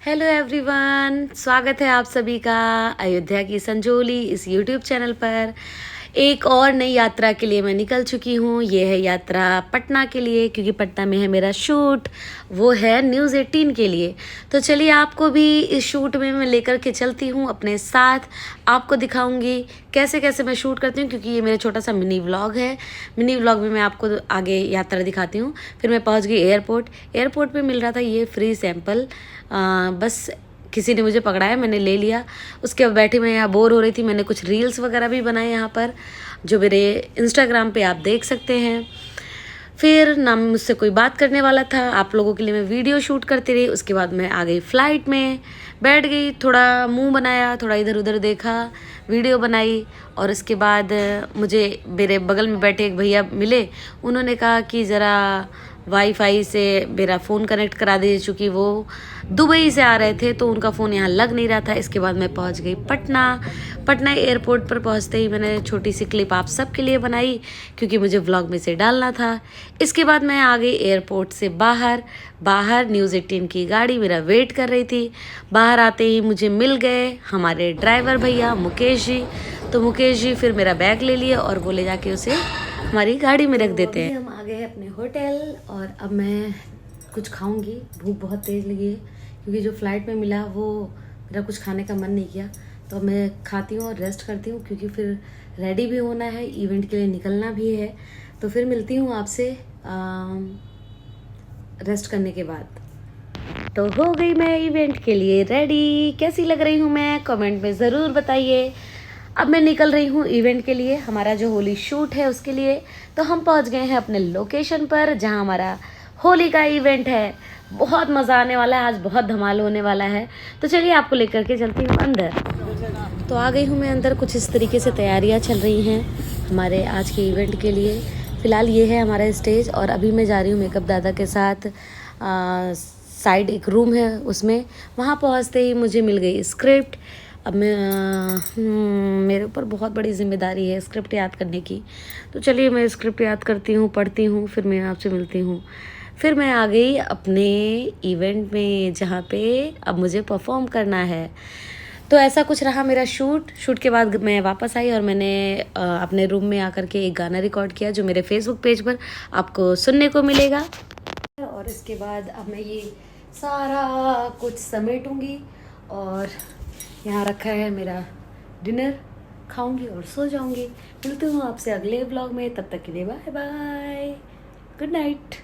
Hello everyone, स्वागत है आप सभी का अयोध्या की संजोली इस यूट्यूब चैनल पर। एक और नई यात्रा के लिए मैं निकल चुकी हूँ। ये है यात्रा पटना के लिए, क्योंकि पटना में है मेरा शूट। वो है न्यूज़ 18 के लिए। तो चलिए आपको भी इस शूट में मैं लेकर के चलती हूँ अपने साथ। आपको दिखाऊंगी कैसे कैसे मैं शूट करती हूँ, क्योंकि ये मेरा छोटा सा मिनी व्लॉग है। मिनी व्लॉग में मैं आपको आगे यात्रा दिखाती हूँ। फिर मैं पहुँच गई एयरपोर्ट पे मिल रहा था ये फ्री सैंपल। बस किसी ने मुझे पकड़ाया, मैंने ले लिया। उसके बाद बैठी मैं यहाँ बोर हो रही थी, मैंने कुछ रील्स वगैरह भी बनाए यहाँ पर, जो मेरे इंस्टाग्राम पे आप देख सकते हैं। फिर ना मुझसे कोई बात करने वाला था, आप लोगों के लिए मैं वीडियो शूट करती रही। उसके बाद मैं आ गई फ्लाइट में, बैठ गई, थोड़ा मुंह बनाया, थोड़ा इधर उधर देखा, वीडियो बनाई। और उसके बाद मुझे मेरे बगल में बैठे एक भैया मिले। उन्होंने कहा कि ज़रा वाईफाई से मेरा फ़ोन कनेक्ट करा दीजिए, चूँकि वो दुबई से आ रहे थे तो उनका फ़ोन यहाँ लग नहीं रहा था। इसके बाद मैं पहुँच गई पटना एयरपोर्ट पर पहुँचते ही मैंने छोटी सी क्लिप आप सबके लिए बनाई, क्योंकि मुझे व्लॉग में से डालना था। इसके बाद मैं आ गई एयरपोर्ट से बाहर न्यूज़ 18 की गाड़ी मेरा वेट कर रही थी। बाहर आते ही मुझे मिल गए हमारे ड्राइवर भैया मुकेश जी। तो मुकेश जी फिर मेरा बैग ले लिए और बोले जाके उसे हमारी गाड़ी में रख देते हैं। हम आ गए अपने होटल और अब मैं कुछ खाऊंगी। भूख बहुत तेज़ लगी है, क्योंकि जो फ्लाइट में मिला वो मेरा कुछ खाने का मन नहीं किया। तो मैं खाती हूँ और रेस्ट करती हूँ, क्योंकि फिर रेडी भी होना है, इवेंट के लिए निकलना भी है। तो फिर मिलती हूँ आपसे रेस्ट करने के बाद। तो हो गई मैं इवेंट के लिए रेडी। कैसी लग रही हूँ मैं, कमेंट में ज़रूर बताइए। अब मैं निकल रही हूँ इवेंट के लिए, हमारा जो होली शूट है उसके लिए। तो हम पहुँच गए हैं अपने लोकेशन पर, जहाँ हमारा होली का इवेंट है। बहुत मज़ा आने वाला है, आज बहुत धमाल होने वाला है। तो चलिए आपको लेकर के चलती हूँ अंदर। तो आ गई हूँ मैं अंदर। कुछ इस तरीके से तैयारियाँ चल रही हैं हमारे आज के इवेंट के लिए। फ़िलहाल ये है हमारा स्टेज, और अभी मैं जा रही हूँ मेकअप दादा के साथ। साइड एक रूम है उसमें, वहाँ पहुँचते ही मुझे मिल गई स्क्रिप्ट। अब मेरे ऊपर बहुत बड़ी जिम्मेदारी है स्क्रिप्ट याद करने की। तो चलिए मैं स्क्रिप्ट याद करती हूँ, पढ़ती हूँ, फिर मैं आपसे मिलती हूँ। फिर मैं आ गई अपने इवेंट में, जहाँ पे अब मुझे परफॉर्म करना है। तो ऐसा कुछ रहा मेरा शूट के बाद मैं वापस आई और मैंने अपने रूम में आकर के एक गाना रिकॉर्ड किया, जो मेरे फेसबुक पेज पर आपको सुनने को मिलेगा। और इसके बाद अब मैं ये सारा कुछ समेटूंगी, और यहाँ रखा है मेरा डिनर, खाऊंगी और सो जाऊंगी। मिलती हूँ आपसे अगले व्लॉग में, तब तक के लिए बाय बाय, गुड नाइट।